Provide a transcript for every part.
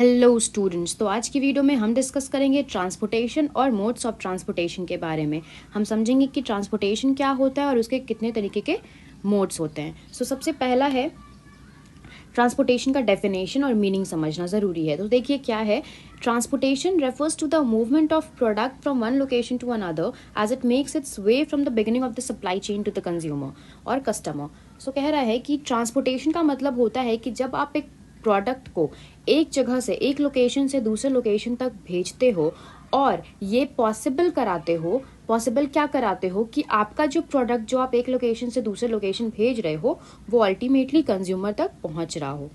Hello students, तो आज की वीडियो में हम डिस्कस करेंगे ट्रांसपोर्टेशन और मोड्स ऑफ ट्रांसपोर्टेशन के बारे में। हम समझेंगे कि ट्रांसपोर्टेशन क्या होता है और उसके कितने तरीके के मोड्स होते हैं। सबसे पहला है ट्रांसपोर्टेशन का डेफिनेशन और मीनिंग समझना ज़रूरी है। तो देखिए क्या है, transportation refers to the movement of product from one location to another as it makes its way from the beginning of the supply chain to the consumer और कस्टमर। कह रहा है कि ट्रांसपोर्टेशन का मतलब होता है कि जब आप एक प्रोडक्ट को एक जगह से, एक लोकेशन से दूसरे लोकेशन तक भेजते हो और ये पॉसिबल क्या कराते हो कि आपका जो प्रोडक्ट जो आप एक लोकेशन से दूसरे लोकेशन भेज रहे हो वो अल्टीमेटली कंज्यूमर तक पहुंच रहा हो,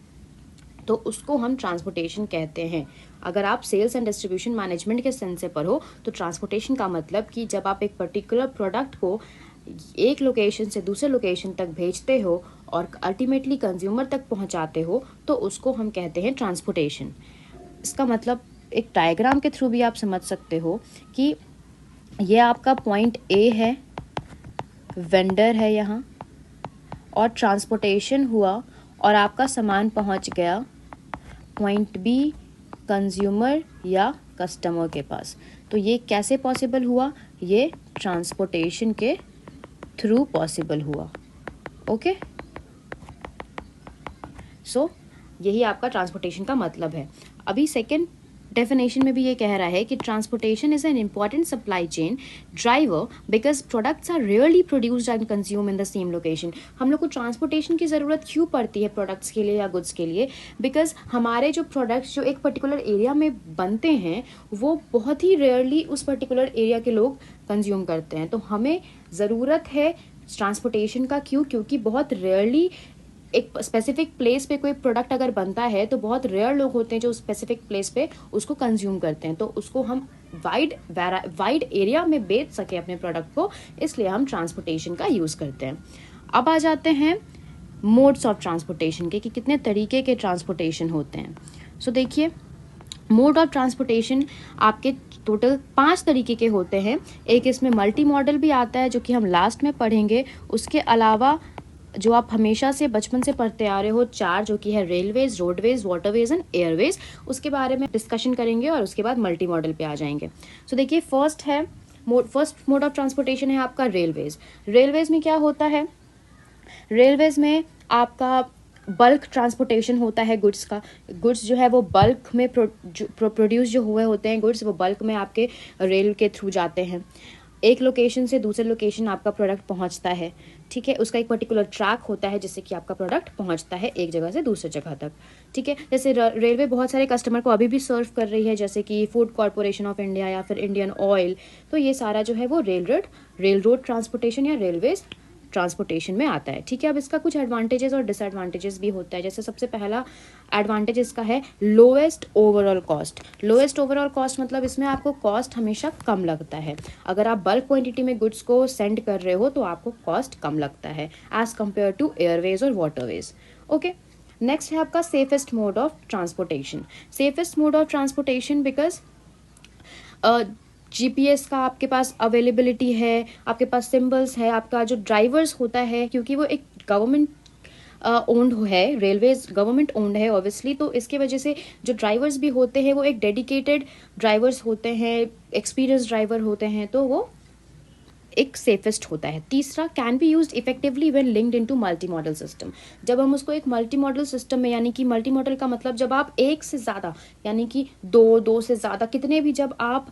तो उसको हम ट्रांसपोर्टेशन कहते हैं। अगर आप सेल्स एंड डिस्ट्रीब्यूशन मैनेजमेंट के सेंस से पढ़ो तो ट्रांसपोर्टेशन का मतलब कि जब आप एक पर्टिकुलर प्रोडक्ट को एक लोकेशन से दूसरे लोकेशन तक भेजते हो और अल्टीमेटली कंज्यूमर तक पहुंचाते हो तो उसको हम कहते हैं ट्रांसपोर्टेशन। इसका मतलब एक डायग्राम के थ्रू भी आप समझ सकते हो कि ये आपका पॉइंट ए है, वेंडर है यहाँ, और ट्रांसपोर्टेशन हुआ और आपका सामान पहुंच गया पॉइंट बी, कंज्यूमर या कस्टमर के पास। तो ये कैसे पॉसिबल हुआ? ये ट्रांसपोर्टेशन के थ्रू पॉसिबल हुआ। ओके, यही आपका ट्रांसपोर्टेशन का मतलब है। अभी सेकेंड डेफिनेशन में भी ये कह रहा है कि transportation is an important supply chain driver because products are rarely produced and consume in the same location. हम लोग को ट्रांसपोर्टेशन की ज़रूरत क्यों पड़ती है प्रोडक्ट्स के लिए या गुड्स के लिए? बिकॉज हमारे जो प्रोडक्ट्स जो एक पर्टिकुलर एरिया में बनते हैं वो बहुत ही रेयरली उस पर्टिकुलर एरिया के लोग कंज्यूम करते हैं। तो हमें ज़रूरत है ट्रांसपोर्टेशन का। क्योंकि बहुत रेयरली एक स्पेसिफिक प्लेस पे कोई प्रोडक्ट अगर बनता है तो बहुत रेयर लोग होते हैं जो स्पेसिफिक प्लेस पे उसको कंज्यूम करते हैं, तो उसको हम वाइड एरिया में बेच सके अपने प्रोडक्ट को, इसलिए हम ट्रांसपोर्टेशन का यूज़ करते हैं। अब आ जाते हैं मोड्स ऑफ ट्रांसपोर्टेशन के कि कितने तरीके के ट्रांसपोर्टेशन होते हैं। देखिए, मोड ऑफ ट्रांसपोर्टेशन आपके टोटल 5 तरीके के होते हैं। एक इसमें मल्टी मॉडल भी आता है जो कि हम लास्ट में पढ़ेंगे। उसके अलावा जो आप हमेशा से बचपन से पढ़ते आ रहे हो 4, जो कि है railways, roadways, waterways and Airways, उसके बारे में डिस्कशन करेंगे और उसके बाद मल्टी मॉडल पे आ जाएंगे। देखिए, फर्स्ट मोड ऑफ ट्रांसपोर्टेशन है आपका रेलवेज। रेलवेज में क्या होता है? रेलवेज में आपका बल्क ट्रांसपोर्टेशन होता है गुड्स का। गुड्स जो है वो बल्क में प्रोड्यूस जो हुए होते हैं गुड्स, वो बल्क में आपके रेल के थ्रू जाते हैं। एक लोकेशन से दूसरे लोकेशन आपका प्रोडक्ट पहुंचता है, ठीक है। उसका एक पर्टिकुलर ट्रैक होता है जिससे कि आपका प्रोडक्ट पहुंचता है एक जगह से दूसरे जगह तक, ठीक है। जैसे रेलवे बहुत सारे कस्टमर को अभी भी सर्व कर रही है, जैसे कि फूड कॉर्पोरेशन ऑफ इंडिया या फिर इंडियन ऑयल। तो ये सारा जो है वो रेल रोड ट्रांसपोर्टेशन या रेलवेज ट्रांसपोर्टेशन में आता है, ठीक है। अब इसका कुछ एडवांटेजेस और डिसएडवांटेजेस भी होता है। जैसे सबसे पहला एडवांटेज इसका है lowest overall cost. Lowest overall cost मतलब इसमें आपको कॉस्ट हमेशा कम लगता है। अगर आप बल्क क्वांटिटी में गुड्स को सेंड कर रहे हो तो आपको कॉस्ट कम लगता है एज कंपेयर टू एयरवेज और वाटरवेज। ओके, नेक्स्ट है आपका safest mode of transportation. Safest mode of transportation because GPS का आपके पास अवेलेबिलिटी है, आपके पास सिंबल्स है, आपका जो ड्राइवर्स होता है, क्योंकि वो एक गवर्नमेंट ओन्ड है, रेलवेज गवर्नमेंट ओन्ड है ऑब्वियसली, तो इसके वजह से जो ड्राइवर्स भी होते हैं वो एक डेडिकेटेड ड्राइवर्स होते हैं, एक्सपीरियंस ड्राइवर होते हैं, तो वो एक सेफेस्ट होता है। तीसरा, can be used effectively when linked into multi modal system. जब हम उसको एक मल्टी मॉडल सिस्टम में, यानी कि मल्टी मॉडल का मतलब जब आप एक से ज़्यादा, यानी कि दो से ज़्यादा, कितने भी जब आप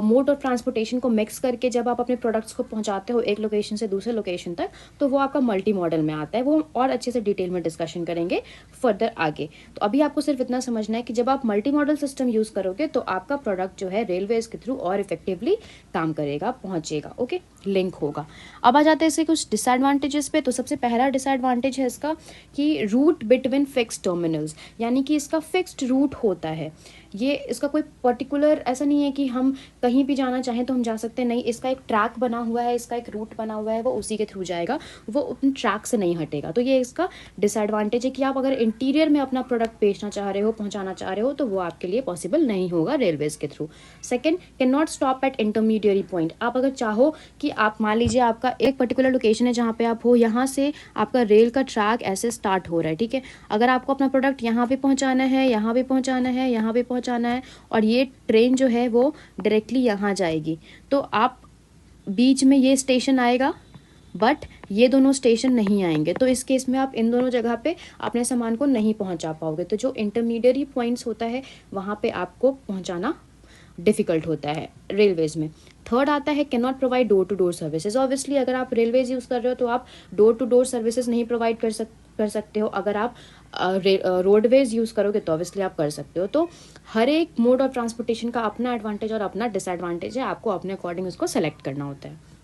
मोड ऑफ ट्रांसपोर्टेशन को मिक्स करके जब आप अपने प्रोडक्ट्स को पहुंचाते हो एक लोकेशन से दूसरे लोकेशन तक, तो वो आपका मल्टी मॉडल में आता है। वो हम और अच्छे से डिटेल में डिस्कशन करेंगे फर्दर आगे। तो अभी आपको सिर्फ इतना समझना है कि जब आप मल्टी मॉडल सिस्टम यूज़ करोगे तो आपका प्रोडक्ट जो है रेलवेज के थ्रू और इफेक्टिवली काम करेगा, पहुंचेगा, ओके, लिंक होगा। अब आ जाते हैं इसके कुछ डिसएडवांटेजेस पे। तो सबसे पहला डिसएडवांटेज है इसका कि रूट बिटवीन फिक्स्ड टर्मिनल्स, यानी कि इसका फिक्स्ड रूट होता है। ये इसका कोई पर्टिकुलर ऐसा नहीं है कि हम कहीं भी जाना चाहें तो हम जा सकते हैं, नहीं, इसका एक ट्रैक बना हुआ है, इसका एक रूट बना हुआ है, वो उसी के थ्रू जाएगा, वो उन ट्रैक से नहीं हटेगा। तो ये इसका डिसएडवांटेज है कि आप अगर इंटीरियर में अपना प्रोडक्ट बेचना चाह रहे हो, पहुंचाना चाह रहे हो, तो वो आपके लिए पॉसिबल नहीं होगा रेलवेज के through. Second, can not stop at intermediary point. आप अगर चाहो कि आप मान लीजिए आपका एक पर्टिकुलर लोकेशन है जहाँ पे आप हो, यहाँ से आपका रेल का ट्रैक ऐसे स्टार्ट हो रहा है, ठीक है, अगर आपको अपना प्रोडक्ट यहाँ पे पहुँचाना है, यहाँ पे पहुँचाना है, यहाँ पे पहुँचाना है, और ये ट्रेन जो है वो डायरेक्टली यहाँ जाएगी, तो आप बीच में ये स्टेशन आएगा बट ये दोनों स्टेशन नहीं आएंगे, तो इस केस में आप इन दोनों जगह पे अपने सामान को नहीं पहुंचा पाओगे। तो जो इंटरमीडिएरी पॉइंट्स होता है वहाँ पे आपको पहुंचाना डिफ़िकल्ट होता है रेलवेज में। थर्ड आता है can not provide door to door services. Obviously अगर आप रेलवेज यूज़ कर रहे हो तो आप डोर टू डोर सर्विसेज नहीं प्रोवाइड कर सकते हो। अगर आप रोडवेज यूज़ करोगे तो ऑब्वियसली आप कर सकते हो। तो हर एक मोड ऑफ ट्रांसपोर्टेशन का अपना एडवांटेज और अपना डिसएडवांटेज है, आपको अपने अकॉर्डिंग उसको सेलेक्ट करना होता है।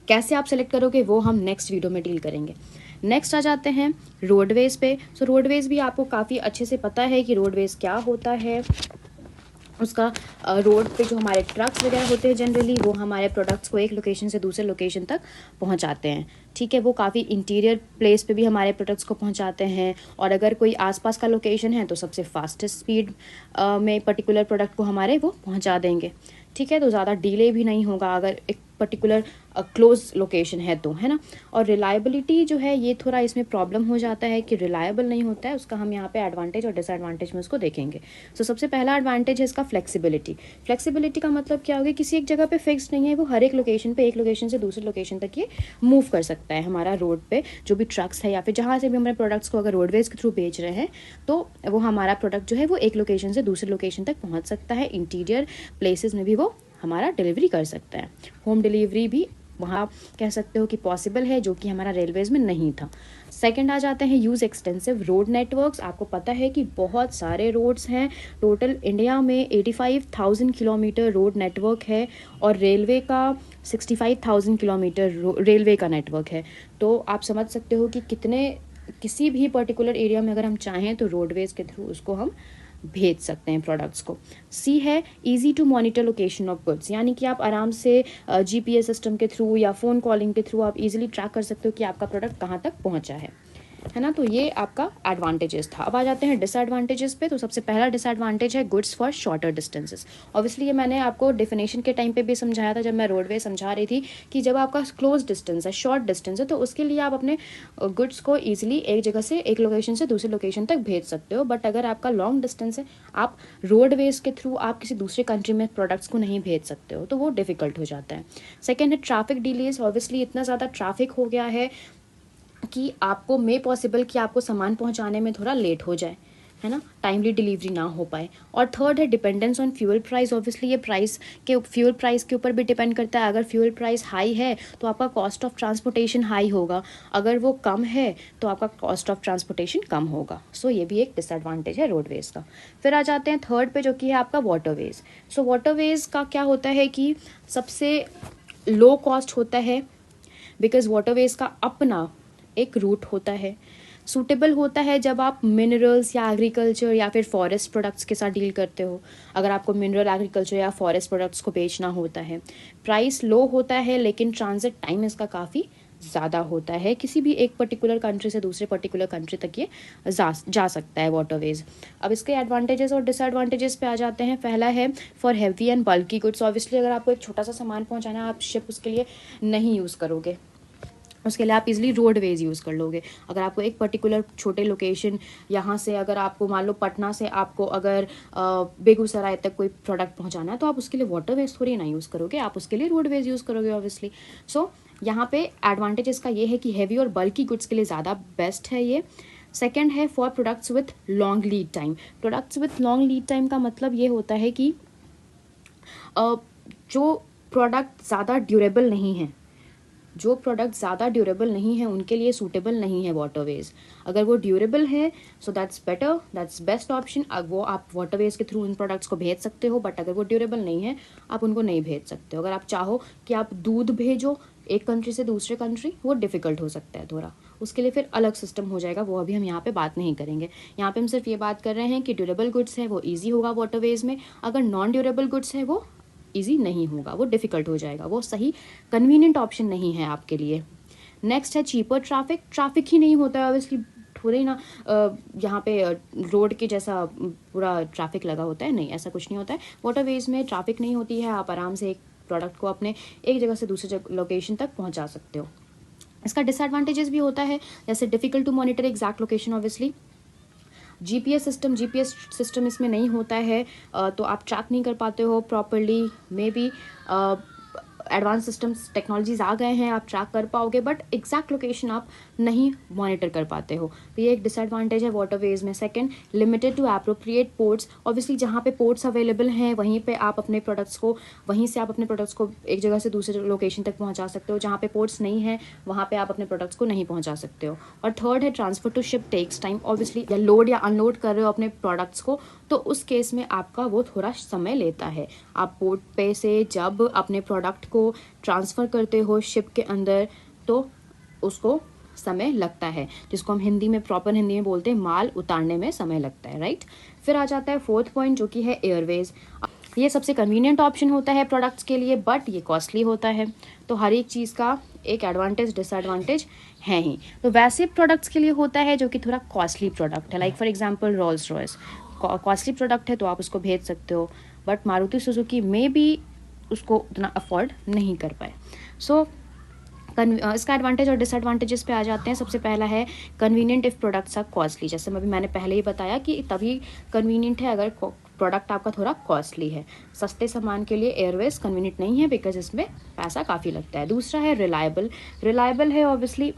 कैसे आप सेलेक्ट करोगे वो हम नेक्स्ट वीडियो में डील करेंगे। नेक्स्ट आ जाते हैं रोडवेज पे। सो रोडवेज भी आपको काफ़ी अच्छे से पता है कि रोडवेज क्या होता है। उसका रोड पे जो हमारे ट्रक्स वगैरह होते हैं जनरली, वो हमारे प्रोडक्ट्स को एक लोकेशन से दूसरे लोकेशन तक पहुंचाते हैं, ठीक है। वो काफ़ी इंटीरियर प्लेस पे भी हमारे प्रोडक्ट्स को पहुंचाते हैं, और अगर कोई आसपास का लोकेशन है तो सबसे फास्टेस्ट स्पीड में पर्टिकुलर प्रोडक्ट को हमारे वो पहुंचा देंगे, ठीक है। तो ज़्यादा डिले भी नहीं होगा अगर एक पर्टिकुलर क्लोज लोकेशन है तो, है ना। और रिलायबिलिटी जो है ये थोड़ा इसमें प्रॉब्लम हो जाता है कि रिलायबल नहीं होता है, उसका हम यहाँ पे एडवांटेज और डिसएडवांटेज में उसको देखेंगे। तो सबसे पहला एडवांटेज है इसका फ्लेक्सिबिलिटी। फ्लेक्सिबिलिटी का मतलब क्या होगा, किसी एक जगह पे फिक्स नहीं है, वो हर एक लोकेशन पे, एक लोकेशन से दूसरे लोकेशन तक ये मूव कर सकता है। हमारा रोड पे जो भी ट्रक्स है या फिर जहाँ से भी हमारे प्रोडक्ट्स को अगर रोडवेज के थ्रू बेच रहे हैं तो वो हमारा प्रोडक्ट जो है वो एक लोकेशन से दूसरे लोकेशन तक पहुँच सकता है। इंटीरियर प्लेसेस में भी वो हमारा डिलीवरी कर सकता है। होम डिलीवरी भी वहाँ कह सकते हो कि पॉसिबल है, जो कि हमारा रेलवेज़ में नहीं था। सेकंड आ जाते हैं यूज़ एक्सटेंसिव रोड नेटवर्क्स। आपको पता है कि बहुत सारे रोड्स हैं, टोटल इंडिया में 85,000 किलोमीटर रोड नेटवर्क है, और रेलवे का 65,000 किलोमीटर रेलवे का नेटवर्क है। तो आप समझ सकते हो कि कितने, किसी भी पर्टिकुलर एरिया में अगर हम चाहें तो रोडवेज़ के थ्रू उसको हम भेज सकते हैं प्रोडक्ट्स को। सी है easy to monitor location of goods, यानी कि आप आराम से जीपीएस सिस्टम के थ्रू या फ़ोन कॉलिंग के थ्रू आप इजीली ट्रैक कर सकते हो कि आपका प्रोडक्ट कहाँ तक पहुँचा है ना। तो ये आपका एडवांटेजेस था। अब आ जाते हैं डिसएडवांटेजेस पे। तो सबसे पहला डिसएडवांटेज है goods for shorter distances. Obviously ये मैंने आपको डेफिनेशन के टाइम पे भी समझाया था जब मैं रोडवे समझा रही थी कि जब आपका क्लोज डिस्टेंस है, शॉर्ट डिस्टेंस है, तो उसके लिए आप अपने गुड्स को ईजिली एक जगह से, एक लोकेशन से दूसरी लोकेशन तक भेज सकते हो। बट अगर आपका लॉन्ग डिस्टेंस है, आप रोडवेज के थ्रू आप किसी दूसरे कंट्री में प्रोडक्ट्स को नहीं भेज सकते हो, तो वो डिफिकल्ट हो जाता है। सेकेंड है ट्रैफिक डिलेज। ऑब्वियसली इतना ज़्यादा ट्रैफिक हो गया है कि आपको मे पॉसिबल कि आपको सामान पहुंचाने में थोड़ा लेट हो जाए, है ना, टाइमली डिलीवरी ना हो पाए। और थर्ड है dependence on fuel price. Obviously ये फ्यूल प्राइस के ऊपर भी डिपेंड करता है। अगर फ्यूल प्राइस हाई है तो आपका कॉस्ट ऑफ ट्रांसपोर्टेशन हाई होगा, अगर वो कम है तो आपका कॉस्ट ऑफ ट्रांसपोर्टेशन कम होगा। सो ये भी एक डिसएडवांटेज है रोडवेज़ का। फिर आ जाते हैं थर्ड पे, जो कि है आपका वाटरवेज़। सो वाटरवेज़ का क्या होता है कि सबसे लो कॉस्ट होता है, बिकॉज वाटरवेज़ का अपना एक रूट होता है, सूटेबल होता है जब आप मिनरल्स या एग्रीकल्चर या फिर फॉरेस्ट प्रोडक्ट्स के साथ डील करते हो। अगर आपको मिनरल एग्रीकल्चर या फॉरेस्ट प्रोडक्ट्स को बेचना होता है, प्राइस लो होता है लेकिन ट्रांजिट टाइम इसका काफ़ी ज़्यादा होता है। किसी भी एक पर्टिकुलर कंट्री से दूसरे पर्टिकुलर कंट्री तक ये जा सकता है वाटरवेज। अब इसके एडवांटेजेस और डिसएडवांटेजेस पे आ जाते हैं। पहला है for heavy and bulky goods. Obviously अगर आपको एक छोटा सा सामान पहुंचाना है, आप शिप उसके लिए नहीं यूज़ करोगे, उसके लिए आप इजीली रोडवेज यूज़ कर लोगे। अगर आपको एक पर्टिकुलर छोटे लोकेशन, यहाँ से अगर आपको मान लो पटना से आपको अगर बेगूसराय तक कोई प्रोडक्ट पहुँचाना है, तो आप उसके लिए वाटरवेज थोड़ी ना यूज़ करोगे, आप उसके लिए रोडवेज यूज़ करोगे ऑब्वियसली। सो यहाँ पे एडवांटेज इसका ये है कि हैवी और बल्की गुड्स के लिए ज़्यादा बेस्ट है ये। सेकेंड है for products with long lead time. Products with long lead time का मतलब ये होता है कि जो प्रोडक्ट ज़्यादा ड्यूरेबल नहीं है, जो प्रोडक्ट ज़्यादा ड्यूरेबल नहीं है उनके लिए सूटेबल नहीं है वाटरवेज। अगर वो ड्यूरेबल है so that's better, that's best option. अब वो आप वाटरवेज के थ्रू उन प्रोडक्ट्स को भेज सकते हो, बट अगर वो ड्यूरेबल नहीं है आप उनको नहीं भेज सकते हो। अगर आप चाहो कि आप दूध भेजो एक कंट्री से दूसरे कंट्री वो डिफ़िकल्ट हो सकता है थोड़ा, उसके लिए फिर अलग सिस्टम हो जाएगा, वो अभी हम यहाँ पे बात नहीं करेंगे। यहाँ पे हम सिर्फ ये बात कर रहे हैं कि ड्यूरेबल गुड्स है वो ईजी होगा वाटरवेज में, अगर नॉन ड्यूरेबल गुड्स है वो ईजी नहीं होगा, वो डिफ़िकल्ट हो जाएगा, वो सही कन्वीनियंट ऑप्शन नहीं है आपके लिए। नेक्स्ट है चीपर ट्रैफिक। ट्रैफिक ही नहीं होता है ऑब्वियसली, थोड़े ही ना यहाँ पे रोड के जैसा पूरा ट्रैफिक लगा होता है, नहीं ऐसा कुछ नहीं होता है। वाटरवेज में ट्रैफिक नहीं होती है, आप आराम से एक प्रोडक्ट को अपने एक जगह से दूसरी लोकेशन तक पहुँचा सकते हो। इसका डिसएडवांटेजेस भी होता है, जैसे difficult to monitor exact location obviously, GPS system इसमें नहीं होता है, तो आप ट्रैक नहीं कर पाते हो properly. May be advance systems technologies आ गए हैं, आप ट्रैक कर पाओगे, बट एग्जैक्ट लोकेशन आप नहीं मॉनिटर कर पाते हो, तो ये एक डिसएडवांटेज है वाटरवेज में। Second, limited to appropriate ports. Obviously जहाँ पे पोर्ट्स अवेलेबल हैं वहीं पे आप अपने प्रोडक्ट्स को एक जगह से दूसरे लोकेशन तक पहुँचा सकते हो, जहाँ पे पोर्ट्स नहीं है वहाँ पे आप अपने प्रोडक्ट्स को नहीं पहुँचा सकते हो। और थर्ड है transfer to ship takes time. Obviously या लोड या अनलोड कर रहे हो अपने प्रोडक्ट्स को, तो उस केस में आपका वो थोड़ा समय लेता है। आप पोर्ट पे से जब अपने प्रोडक्ट को ट्रांसफ़र करते हो शिप के अंदर, तो उसको समय लगता है, जिसको हम हिंदी में प्रॉपर हिंदी में बोलते हैं माल उतारने में समय लगता है, राइट। फिर आ जाता है फोर्थ पॉइंट जो कि है एयरवेज। ये सबसे कन्वीनियंट ऑप्शन होता है प्रोडक्ट्स के लिए, बट ये कॉस्टली होता है, तो हर एक चीज़ का एक एडवांटेज डिसएडवांटेज है ही। तो वैसे प्रोडक्ट्स के लिए होता है जो कि थोड़ा कॉस्टली प्रोडक्ट है, like for example Rolls Royce costly product है तो आप उसको भेज सकते हो, बट मारुति सुजुकी में भी उसको उतना अफोर्ड नहीं कर पाए। सो इसका एडवांटेज और डिसएडवांटेजेस पे आ जाते हैं। सबसे पहला है convenient if products are costly, जैसे मैंने पहले ही बताया कि तभी कन्वीनियंट है अगर प्रोडक्ट आपका थोड़ा कॉस्टली है। सस्ते सामान के लिए एयरवेज कन्वीनियंट नहीं है बिकॉज इसमें पैसा काफ़ी लगता है। दूसरा है रिलायबल है, ऑब्वियसली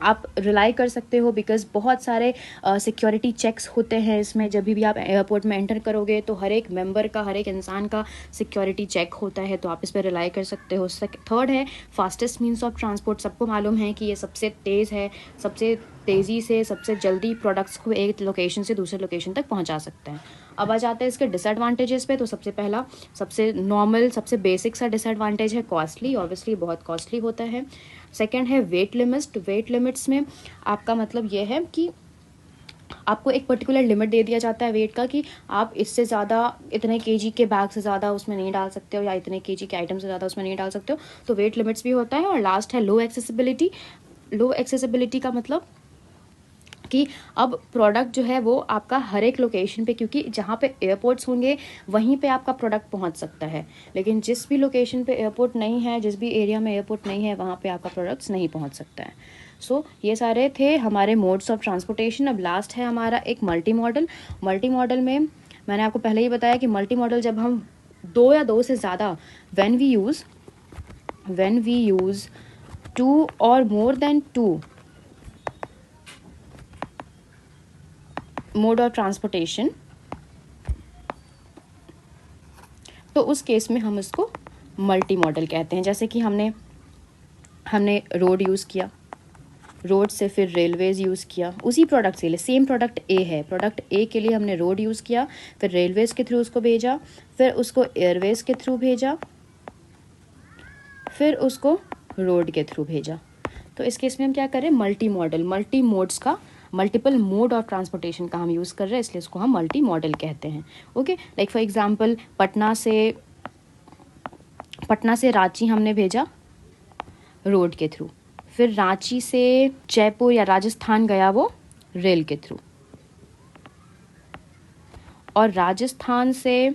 आप रिलाई कर सकते हो बिकॉज बहुत सारे सिक्योरिटी चेक्स होते हैं इसमें। जब भी आप एयरपोर्ट में एंटर करोगे तो हर एक मेंबर का, हर एक इंसान का सिक्योरिटी चेक होता है, तो आप इस पर रिलाई कर सकते हो। थर्ड है फास्टेस्ट मीन्स ऑफ ट्रांसपोर्ट। सबको मालूम है कि ये सबसे तेज़ है, सबसे तेज़ी से सबसे जल्दी प्रोडक्ट्स को एक लोकेशन से दूसरे लोकेशन तक पहुंचा सकते हैं। अब आ जाते हैं इसके डिसएडवांटेजेस पे। तो सबसे पहला, सबसे नॉर्मल, सबसे बेसिक सा डिसएडवांटेज है कॉस्टली, ऑब्वियसली बहुत कॉस्टली होता है। सेकंड है वेट लिमिट्स में आपका मतलब ये है कि आपको एक पर्टिकुलर लिमिट दे दिया जाता है वेट का, कि आप इससे ज़्यादा, इतने केजी के बैग से ज़्यादा उसमें नहीं डाल सकते हो, या इतने केजी के आइटम से ज़्यादा उसमें नहीं डाल सकते हो, तो वेट लिमिट्स भी होता है। और लास्ट है लो एक्सेसिबिलिटी का मतलब कि अब प्रोडक्ट जो है वो आपका हर एक लोकेशन पे, क्योंकि जहाँ पे एयरपोर्ट्स होंगे वहीं पे आपका प्रोडक्ट पहुँच सकता है, लेकिन जिस भी लोकेशन पे एयरपोर्ट नहीं है, जिस भी एरिया में एयरपोर्ट नहीं है, वहाँ पे आपका प्रोडक्ट्स नहीं पहुँच सकता है। सो ये सारे थे हमारे मोड्स ऑफ ट्रांसपोर्टेशन। अब लास्ट है हमारा एक मल्टी मॉडल में मैंने आपको पहले ही बताया कि मल्टी मॉडल जब हम दो या दो से ज़्यादा व्हेन वी यूज़ टू और more than two mode of transportation, तो उस केस में हम इसको मल्टी मॉडल कहते हैं। जैसे कि हमने रोड यूज़ किया, रोड से फिर रेलवेज़ यूज़ किया उसी प्रोडक्ट के लिए, सेम प्रोडक्ट ए है, प्रोडक्ट ए के लिए हमने रोड यूज़ किया, फिर रेलवेज़ के थ्रू उसको भेजा, फिर उसको एयरवेज़ के थ्रू भेजा, फिर उसको रोड के थ्रू भेजा। तो इस केस में हम क्या करें, मल्टी मोड्स का, मल्टीपल मोड ऑफ ट्रांसपोर्टेशन का हम यूज़ कर रहे हैं, इसलिए इसको हम मल्टी मॉडल कहते हैं। Okay, like for example Patna से रांची हमने भेजा रोड के थ्रू, फिर रांची से जयपुर या राजस्थान गया वो रेल के थ्रू, और राजस्थान से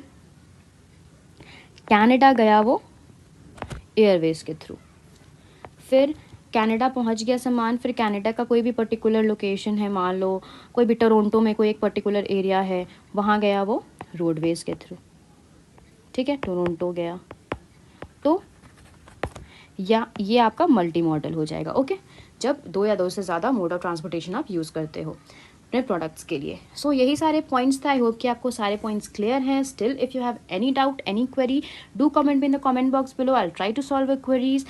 कनाडा गया वो एयरवेज के थ्रू। फिर कनाडा पहुंच गया सामान, फिर कनाडा का कोई भी पर्टिकुलर लोकेशन है, मान लो कोई भी टोरंटो में कोई एक पर्टिकुलर एरिया है, वहाँ गया वो रोडवेज के थ्रू। ठीक है, टोरंटो गया, तो या ये आपका मल्टी मॉडल हो जाएगा। ओके, जब दो या दो से ज़्यादा मोड ऑफ ट्रांसपोर्टेशन आप यूज़ करते हो अपने प्रोडक्ट्स के लिए। सो यही सारे पॉइंट्स थे। आई होप कि आपको सारे पॉइंट्स क्लियर हैं। Still if you have any doubt, any query, do comment in the comment box below. I will try to solve your queries.